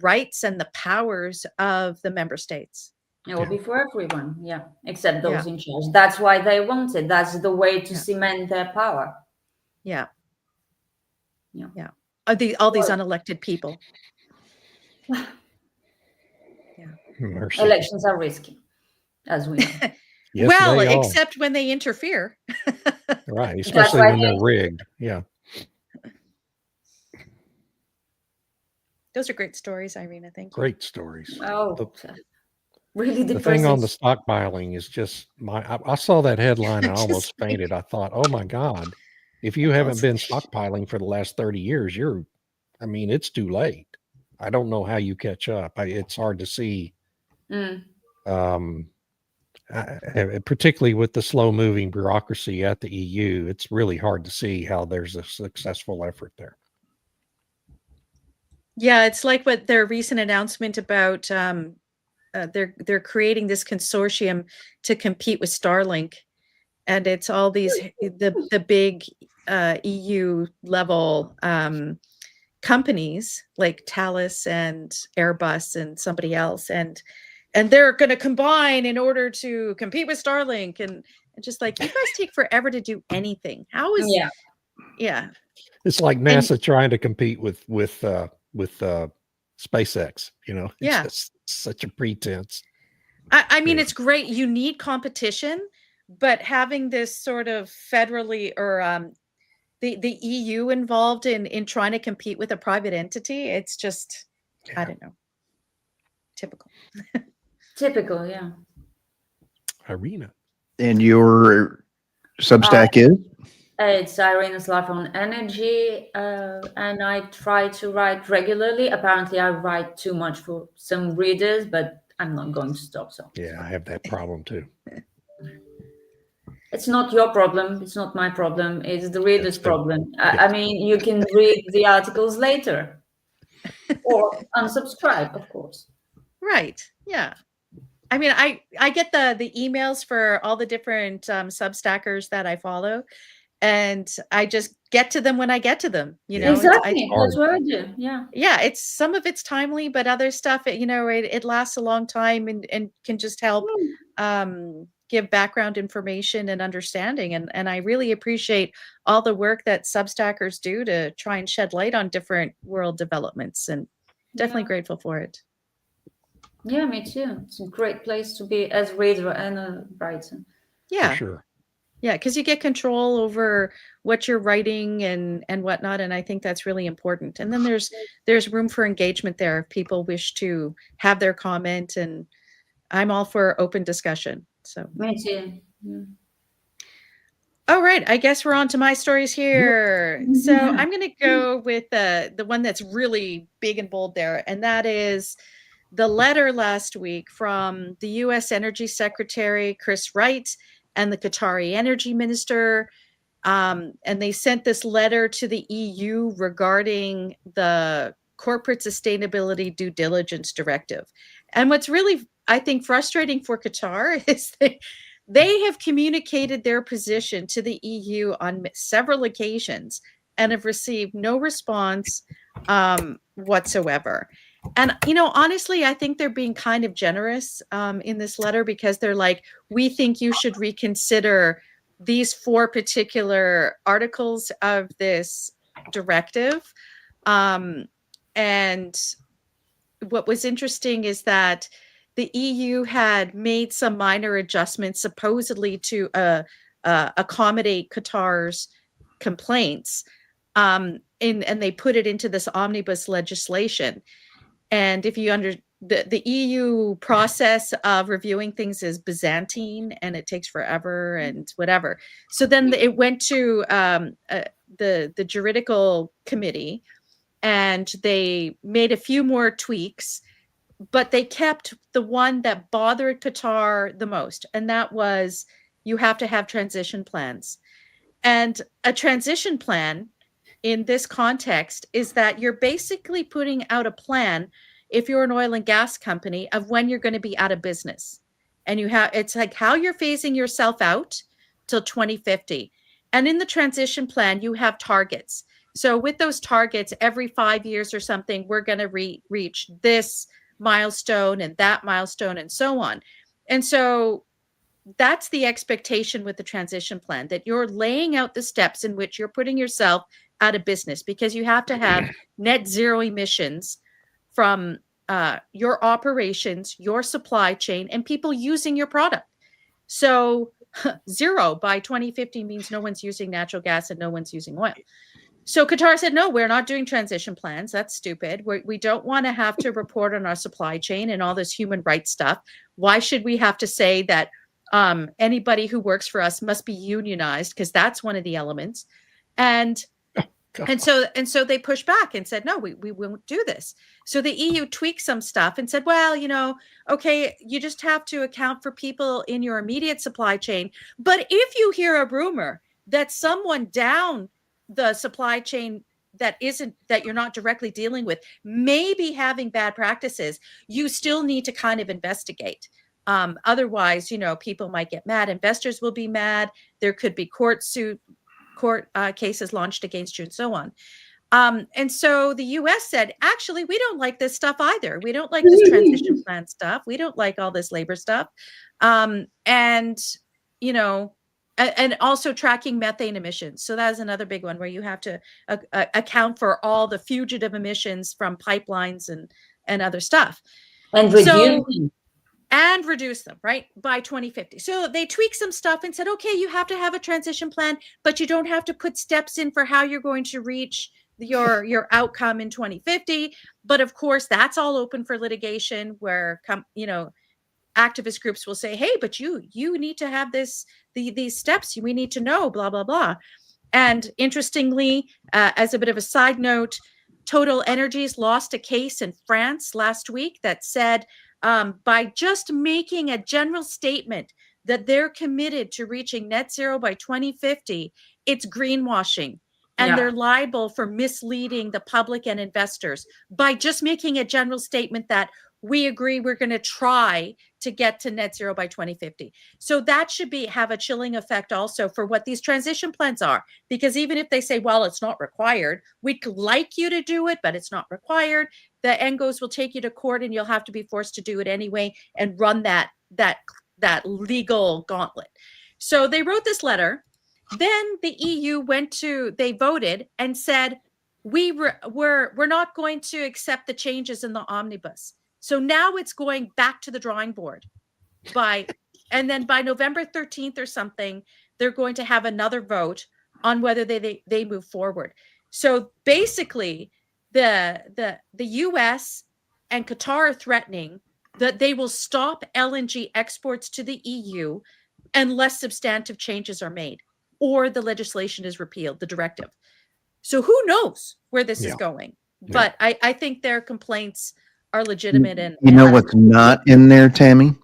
rights and the powers of the member states. It will be for everyone, except those in charge. That's why they want it. That's the way to cement their power. Yeah. All these unelected people. Mercy. Elections are risky, as we know. Yes, well, they are. except when they interfere. Right, especially when they're rigged. Yeah. Those are great stories, Irina. Thank you. Great stories. Oh, really The depressing. thing on the stockpiling is just I saw that headline and I almost fainted. I thought, oh my God, if you haven't been stockpiling for the last 30 years, it's too late. I don't know how you catch up. It's hard to see. Particularly with the slow moving bureaucracy at the EU, it's really hard to see how there's a successful effort there. Yeah, it's like what their recent announcement about they're creating this consortium to compete with Starlink, and it's all these the big EU level companies like Thales and Airbus and somebody else, and they're going to combine in order to compete with Starlink, and just like, you guys take forever to do anything. How is It's like NASA trying to compete with SpaceX, Yeah. It's just such a pretense. I mean, it's great. You need competition, but having this sort of federally or the EU involved in trying to compete with a private entity, it's just, I don't know. Typical, yeah. Irina. And your Substack is? It's Irina's Life on Energy, and I try to write regularly. Apparently, I write too much for some readers, but I'm not going to stop. So yeah, I have that problem too. It's not your problem. It's not my problem. It's the reader's problem. I mean, you can read the articles later or unsubscribe, of course. Right. Yeah. I mean, I get the emails for all the different Substackers that I follow, and I just get to them when I get to them. Exactly. That's what I do. Yeah. Yeah. It's some of it's timely, but other stuff, it lasts a long time and can just help give background information and understanding. And I really appreciate all the work that Substackers do to try and shed light on different world developments, and definitely grateful for it. Yeah, me too. It's a great place to be as reader and a writer. Yeah. For sure. Yeah, because you get control over what you're writing and whatnot, and I think that's really important. And then there's room for engagement there if people wish to have their comment, and I'm all for open discussion. So me too. Yeah. All right, I guess we're on to my stories here. So I'm going to go with the one that's really big and bold there, and that is the letter last week from the U.S. Energy Secretary Chris Wright and the Qatari Energy Minister. And they sent this letter to the EU regarding the Corporate Sustainability Due Diligence Directive. And what's really, I think, frustrating for Qatar is they have communicated their position to the EU on several occasions and have received no response whatsoever. And, honestly, I think they're being kind of generous in this letter, because they're like, we think you should reconsider these 4 particular articles of this directive. And what was interesting is that the EU had made some minor adjustments supposedly to accommodate Qatar's complaints, and they put it into this omnibus legislation. And if you the EU process of reviewing things is Byzantine, and it takes forever and whatever. So then it went to the juridical committee, and they made a few more tweaks, but they kept the one that bothered Qatar the most, and that was you have to have transition plans. And a transition plan in this context is that you're basically putting out a plan, if you're an oil and gas company, of when you're going to be out of business. And it's like how you're phasing yourself out till 2050. And in the transition plan, you have targets. So with those targets, every 5 years or something, we're going to reach this milestone and that milestone and so on. And so that's the expectation with the transition plan, that you're laying out the steps in which you're putting yourself out of business, because you have to have net zero emissions from your operations, your supply chain, and people using your product. So zero by 2050 means no one's using natural gas and no one's using oil. So Qatar said, no, we're not doing transition plans. That's stupid. We don't want to have to report on our supply chain and all this human rights stuff. Why should we have to say that anybody who works for us must be unionized? Because that's one of the elements. And so they pushed back and said, no, we won't do this. So the EU tweaked some stuff and said, well, okay, you just have to account for people in your immediate supply chain. But if you hear a rumor that someone down the supply chain that you're not directly dealing with may be having bad practices, you still need to kind of investigate. Otherwise, people might get mad. Investors will be mad. There could be court cases launched against you and so on. And so the US said, actually, we don't like this stuff either. We don't like this transition plan stuff. We don't like all this labor stuff. And also tracking methane emissions. So that is another big one where you have to account for all the fugitive emissions from pipelines and other stuff. And reduce them, right, by 2050. So they tweaked some stuff and said, okay, you have to have a transition plan, but you don't have to put steps in for how you're going to reach your outcome in 2050. But of course, that's all open for litigation, where activist groups will say, hey, but you need to have these steps. We need to know, blah, blah, blah. And interestingly, as a bit of a side note, Total Energies lost a case in France last week that said, by just making a general statement that they're committed to reaching net zero by 2050, it's greenwashing. And they're liable for misleading the public and investors by just making a general statement that we agree we're going to try to get to net zero by 2050. So that should have a chilling effect also for what these transition plans are. Because even if they say, well, it's not required, we'd like you to do it, but it's not required, the ENGOs will take you to court and you'll have to be forced to do it anyway and run that legal gauntlet. So they wrote this letter. Then the EU they voted and said, we're not going to accept the changes in the omnibus. So now it's going back to the drawing board and then by November 13th or something, they're going to have another vote on whether they move forward. So basically the US and Qatar are threatening that they will stop LNG exports to the EU unless substantive changes are made or the legislation is repealed, the directive. So who knows where this is going? But I think their complaints are legitimate. And what's not in there, Tammy?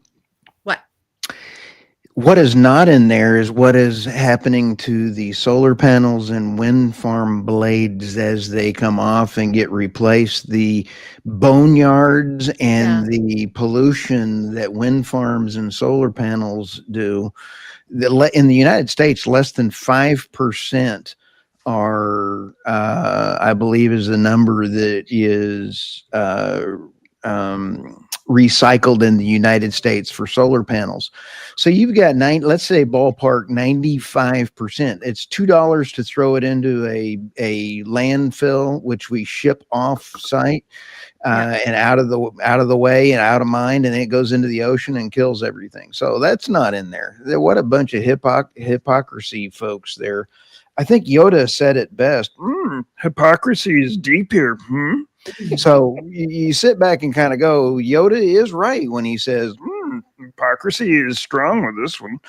What is not in there is what is happening to the solar panels and wind farm blades as they come off and get replaced, the boneyards and the pollution that wind farms and solar panels do. In the United States, less than 5% are, I believe is the number that is recycled in the United States for solar panels. So you've got let's say ballpark 95%. It's $2 to throw it into a landfill, which we ship off site and out of the way and out of mind, and then it goes into the ocean and kills everything. So that's not in there. What a bunch of hypocrisy, folks there. I think Yoda said it best. Hypocrisy is deep here. So you sit back and kind of go, Yoda is right when he says, hypocrisy is strong with this one.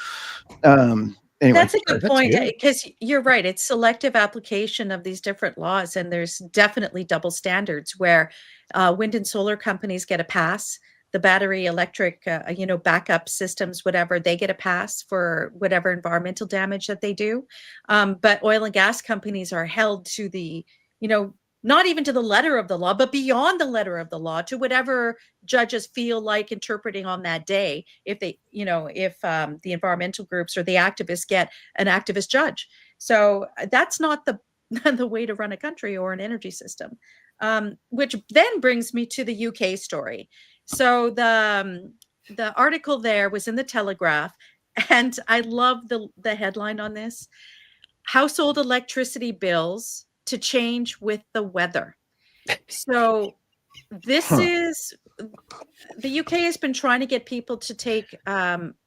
Anyway, that's a good point, because you're right. It's selective application of these different laws, and there's definitely double standards where wind and solar companies get a pass. The battery electric, backup systems, whatever, they get a pass for whatever environmental damage that they do. But oil and gas companies are held to the, not even to the letter of the law, but beyond the letter of the law, to whatever judges feel like interpreting on that day. If they, if the environmental groups or the activists get an activist judge. So that's not the way to run a country or an energy system. Which then brings me to the UK story. So the article there was in the Telegraph, and I love the headline on this: household electricity bills to change with the weather. So this is, the UK has been trying to get people to take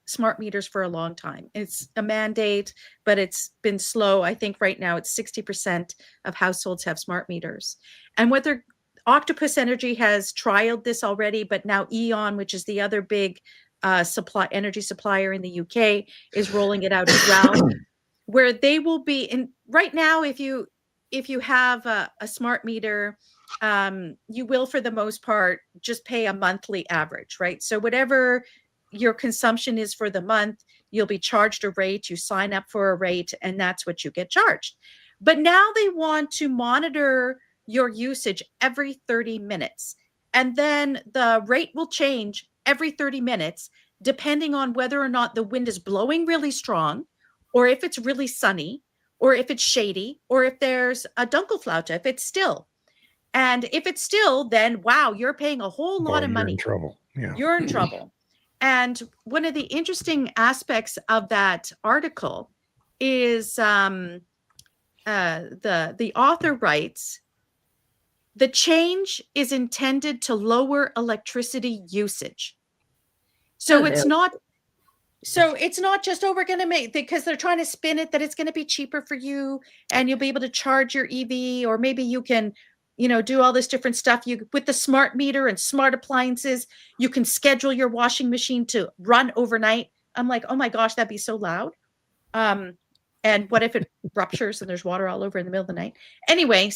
smart meters for a long time. It's a mandate, but it's been slow. I think right now it's 60% of households have smart meters. And whether Octopus Energy has trialed this already, but now E.ON, which is the other big energy supplier in the UK, is rolling it out as well, where they will be in. Right now, if you have a smart meter, you will, for the most part, just pay a monthly average, right? So whatever your consumption is for the month, you'll be charged a rate. You sign up for a rate, and that's what you get charged. But now they want to monitor your usage every 30 minutes. And then the rate will change every 30 minutes, depending on whether or not the wind is blowing really strong, or if it's really sunny, or if it's shady, or if there's a Dunkelflaute, if it's still. And if it's still, then wow, you're paying a whole lot of money. You're in trouble. Yeah. You're in trouble. And one of the interesting aspects of that article is the author writes, the change is intended to lower electricity usage. So it's not just, we're going to make, because they're trying to spin it that it's going to be cheaper for you and you'll be able to charge your EV, or maybe you can, do all this different stuff. You, with the smart meter and smart appliances, you can schedule your washing machine to run overnight. I'm like, oh my gosh, that'd be so loud. And what if it ruptures and there's water all over in the middle of the night? Anyway,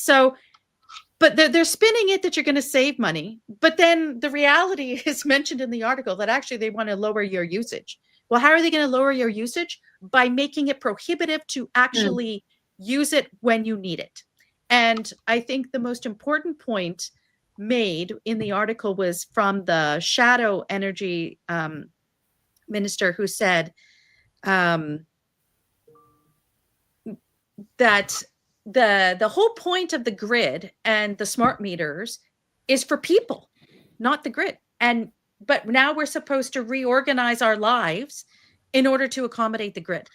but they're spinning it that you're going to save money. But then the reality is mentioned in the article that actually they want to lower your usage. Well, how are they going to lower your usage? By making it prohibitive to actually use it when you need it. And I think the most important point made in the article was from the shadow energy minister, who said that the whole point of the grid and the smart meters is for people, not the grid. But now we're supposed to reorganize our lives in order to accommodate the grid.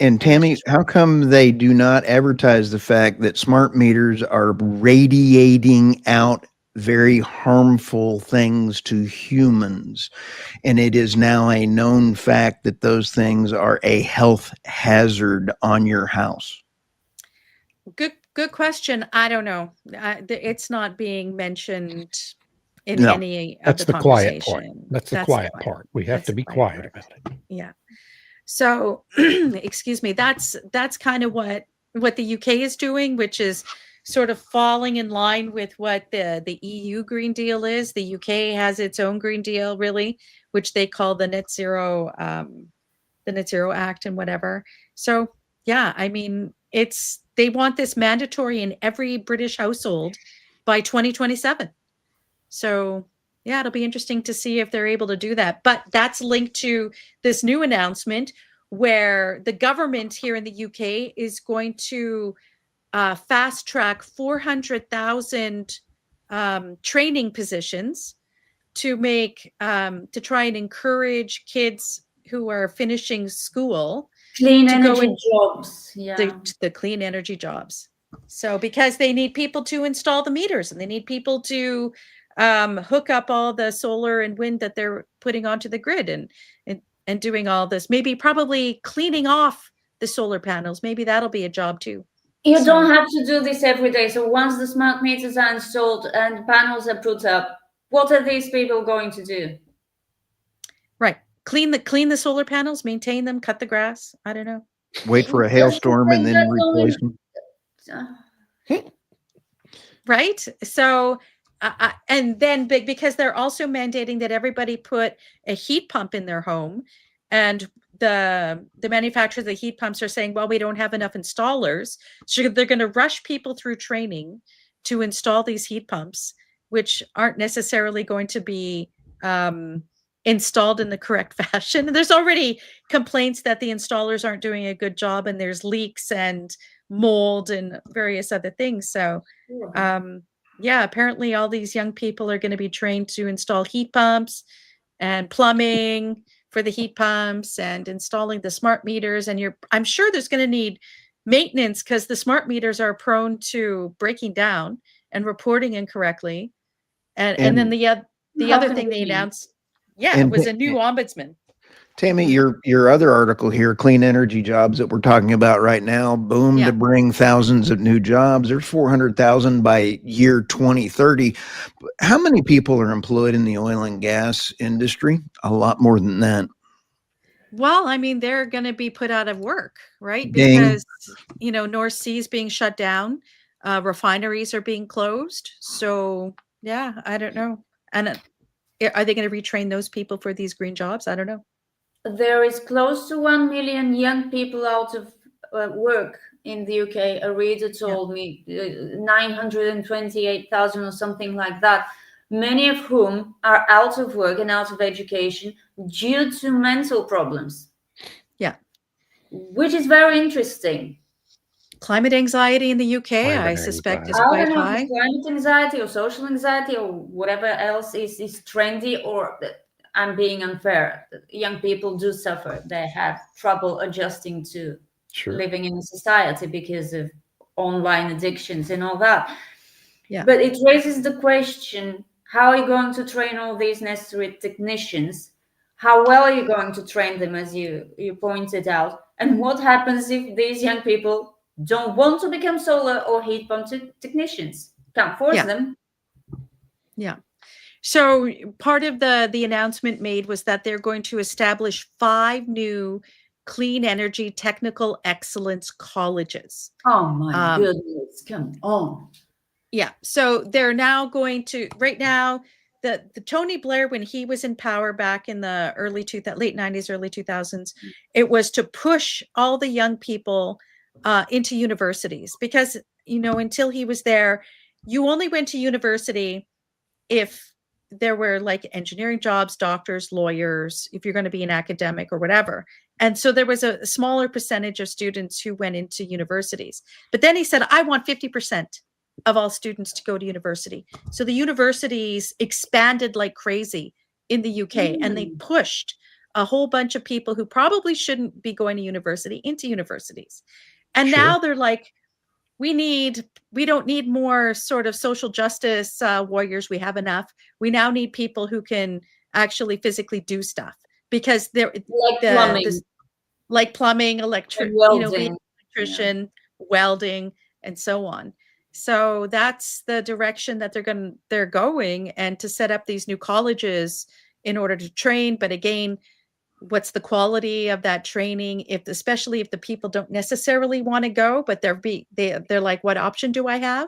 And Tammy, how come they do not advertise the fact that smart meters are radiating out very harmful things to humans? And it is now a known fact that those things are a health hazard on your house. Good question. I don't know. It's not being mentioned in any of that's the quiet part. conversation. That's the quiet part. We have to be quiet about it. Yeah. So, excuse me. That's kind of what the UK is doing, which is sort of falling in line with what the EU Green Deal is. The UK has its own Green Deal, really, which they call the Net Zero Act and whatever. So, yeah, I mean, they want this mandatory in every British household by 2027. So, yeah, it'll be interesting to see if they're able to do that. But that's linked to this new announcement where the government here in the UK is going to fast track 400,000 training positions to make to try and encourage kids who are finishing school Clean to go energy in- jobs. Yeah. the clean energy jobs. So because they need people to install the meters and they need people to hook up all the solar and wind that they're putting onto the grid and doing all this, maybe probably cleaning off the solar panels. Maybe that'll be a job too. You So- don't have to do this every day. So once the smart meters are installed and panels are put up, what are these people going to do? Right. Clean the solar panels, maintain them, cut the grass. I don't know. Wait for a hailstorm and then replace them. Right. So and then because they're also mandating that everybody put a heat pump in their home, and the manufacturers of the heat pumps are saying, well, we don't have enough installers, so they're going to rush people through training to install these heat pumps, which aren't necessarily going to be installed in the correct fashion. And there's already complaints that the installers aren't doing a good job, and there's leaks and mold and various other things. So yeah, apparently all these young people are going to be trained to install heat pumps and plumbing for the heat pumps and installing the smart meters. And I'm sure there's going to need maintenance because the smart meters are prone to breaking down and reporting incorrectly. And then the other thing they announced, it was a new ombudsman. Tammy, your other article here, clean energy jobs that we're talking about right now, boom to bring thousands of new jobs. There's 400,000 by year 2030. How many people are employed in the oil and gas industry? A lot more than that. Well, I mean, they're going to be put out of work, right? Ding. Because, North Sea is being shut down. Refineries are being closed. So, yeah, I don't know. And are they going to retrain those people for these green jobs? I don't know. There is close to 1 million young people out of work in the UK. A reader told me 928,000 or something like that, many of whom are out of work and out of education due to mental problems. Yeah. Which is very interesting. Climate anxiety in the UK, Climate I suspect, is anxiety. I quite don't know high. if it's climate anxiety or social anxiety or whatever else is trendy, or I'm being unfair. Young people do suffer. They have trouble adjusting to living in society because of online addictions and all that. Yeah. But it raises the question, how are you going to train all these necessary technicians? How well are you going to train them, as you pointed out? And what happens if these young people don't want to become solar or heat pump technicians? Can't force them. Yeah. So part of the announcement made was that they're going to establish 5 new clean energy technical excellence colleges. Oh my goodness, come on. Yeah. So they're now going to, right now, the Tony Blair, when he was in power back in the late 90s, early 2000s, it was to push all the young people into universities because, until he was there, you only went to university if there were like engineering jobs, doctors, lawyers, if you're going to be an academic or whatever. And so there was a smaller percentage of students who went into universities. But then he said, I want 50% of all students to go to university. So the universities expanded like crazy in the UK and they pushed a whole bunch of people who probably shouldn't be going to university into universities. And now they're like, we don't need more sort of social justice warriors. We have enough. We now need people who can actually physically do stuff because they're plumbing, electrician, welding, and so on. So that's the direction that they're going, and to set up these new colleges in order to train. But again, what's the quality of that training, especially if the people don't necessarily want to go, but they're like, what option do I have?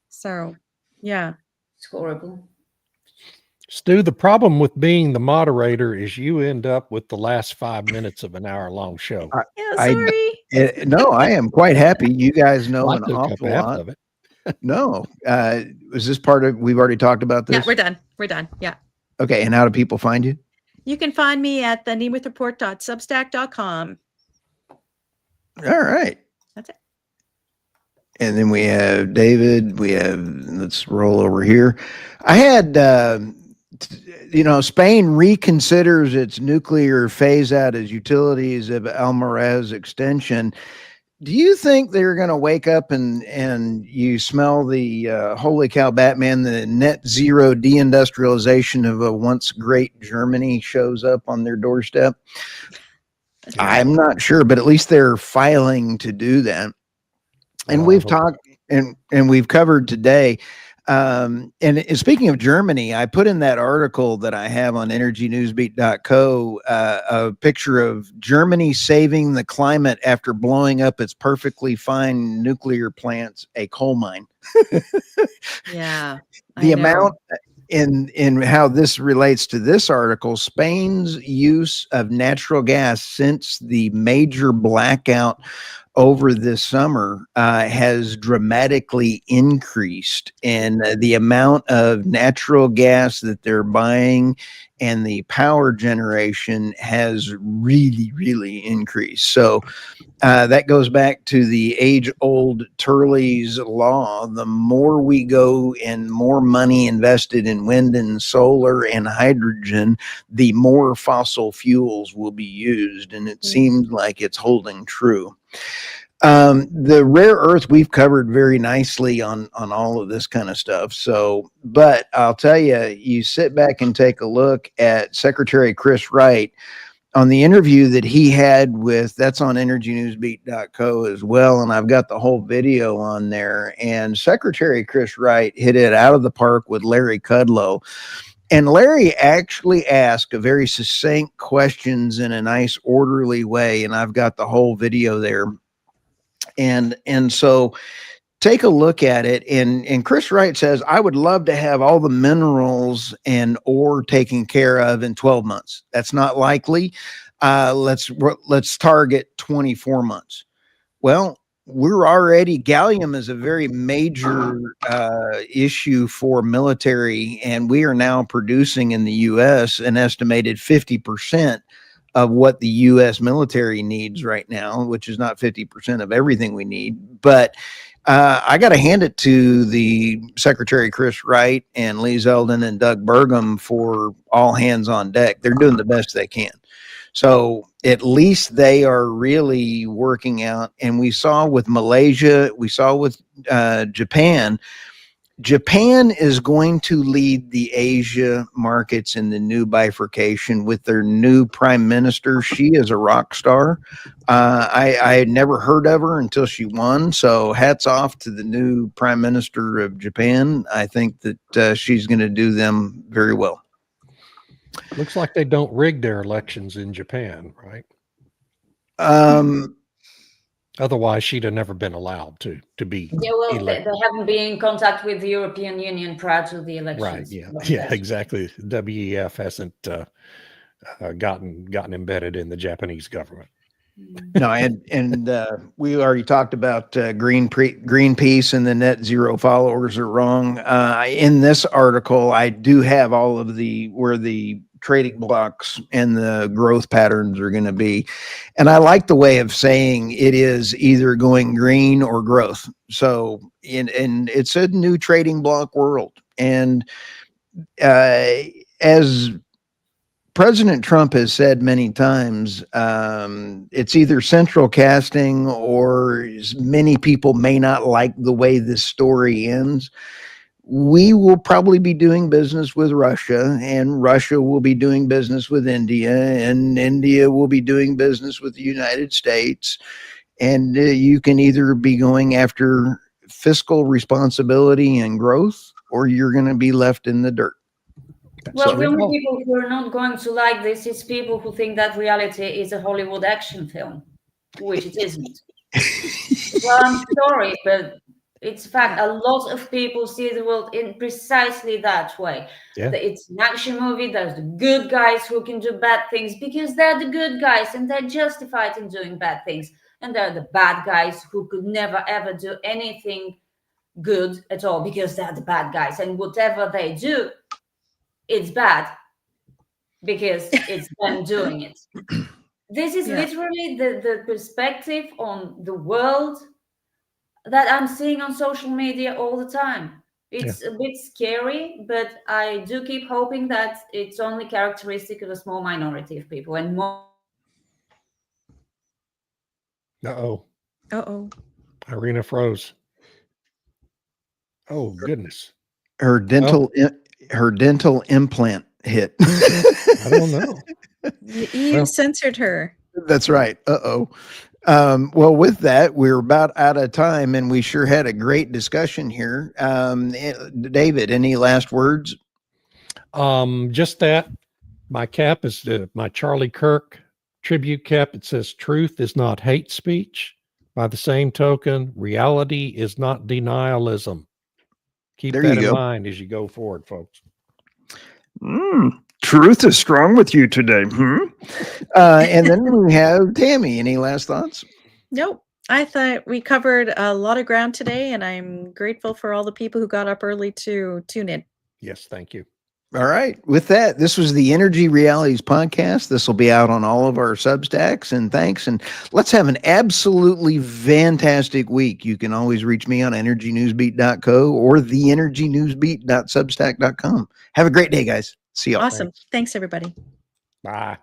So yeah, it's horrible. Stu, the problem with being the moderator is you end up with the last 5 minutes of an hour-long show. sorry. No, I am quite happy. You guys know I an took up awful half lot. of it. No, is this part of? We've already talked about this. Yeah, we're done. Yeah. Okay, and how do people find you? You can find me at the nemethReport.substack.com. All right. That's it. And then we have David. Let's roll over here. I had Spain reconsiders its nuclear phase out as utilities of Almaraz extension. Do you think they're going to wake up and you smell the holy cow Batman, the net zero deindustrialization of a once great Germany shows up on their doorstep? I'm not sure, but at least they're filing to do that. And we've talked and we've covered today. And speaking of Germany, I put in that article that I have on energynewsbeat.co a picture of Germany saving the climate after blowing up its perfectly fine nuclear plants, a coal mine. Yeah. The amount in how this relates to this article, Spain's use of natural gas since the major blackout over this summer has dramatically increased, and the amount of natural gas that they're buying and the power generation has really, really increased. So that goes back to the age-old Turley's law. The more we go and more money invested in wind and solar and hydrogen, the more fossil fuels will be used, and it seems like it's holding true. The rare earth we've covered very nicely on all of this kind of stuff. So, but I'll tell you, you sit back and take a look at Secretary Chris Wright on the interview that he had with, that's on energynewsbeat.co as well. And I've got the whole video on there, and Secretary Chris Wright hit it out of the park with Larry Kudlow. And Larry actually asked a very succinct questions in a nice orderly way. And I've got the whole video there. And so take a look at it. And Chris Wright says, I would love to have all the minerals and ore taken care of in 12 months. That's not likely. Let's target 24 months. Well, we're already, gallium is a very major issue for military, and we are now producing in the U.S. an estimated 50% of what the U.S. military needs right now, which is not 50% of everything we need. But I got to hand it to the Secretary Chris Wright and Lee Zeldin and Doug Burgum for all hands on deck. They're doing the best they can. So at least they are really working out. And we saw with Malaysia, we saw with Japan. Japan is going to lead the Asia markets in the new bifurcation with their new prime minister. She is a rock star. I had never heard of her until she won. So hats off to the new prime minister of Japan. I think that she's going to do them very well. Looks like they don't rig their elections in Japan, right? Otherwise, she'd have never been allowed to be. Yeah, well, elected. they haven't been in contact with the European Union prior to the elections. Right. Yeah. Exactly. WEF hasn't gotten embedded in the Japanese government. No, and we already talked about Greenpeace and the net zero followers are wrong. In this article, I do have all of where the trading blocks and the growth patterns are going to be. And I like the way of saying it is either going green or growth. So and it's a new trading block world. And as President Trump has said many times, it's either central casting or many people may not like the way this story ends. We will probably be doing business with Russia, and Russia will be doing business with India, and India will be doing business with the United States. And you can either be going after fiscal responsibility and growth, or you're going to be left in the dirt. Well, the only people who are not going to like this is people who think that reality is a Hollywood action film, which it isn't. Well, I'm sorry, but it's a fact. A lot of people see the world in precisely that way. Yeah. It's an action movie. There's the good guys who can do bad things because they're the good guys and they're justified in doing bad things. And there are the bad guys who could never, ever do anything good at all because they're the bad guys. And whatever they do, it's bad because it's them doing it. This is literally the perspective on the world that I'm seeing on social media all the time. It's a bit scary, but I do keep hoping that it's only characteristic of a small minority of people and more. Uh-oh. Uh-oh. Irina froze. Oh, goodness. Her dental implant hit. I don't know. You Well- censored her. That's right. Uh-oh. Well, with that, we're about out of time, and we sure had a great discussion here. David, any last words? Just that. My cap is my Charlie Kirk tribute cap. It says, "Truth is not hate speech." By the same token, reality is not denialism. Keep There that you in go. mind as you go forward, folks. Truth is strong with you today. And then we have Tammy. Any last thoughts? Nope. I thought we covered a lot of ground today, and I'm grateful for all the people who got up early to tune in. Yes, thank you. All right. With that, this was the Energy Realities podcast. This will be out on all of our Substacks. And thanks. And let's have an absolutely fantastic week. You can always reach me on energynewsbeat.co or theenergynewsbeat.substack.com. Have a great day, guys. See y'all. Awesome. Thanks everybody. Bye.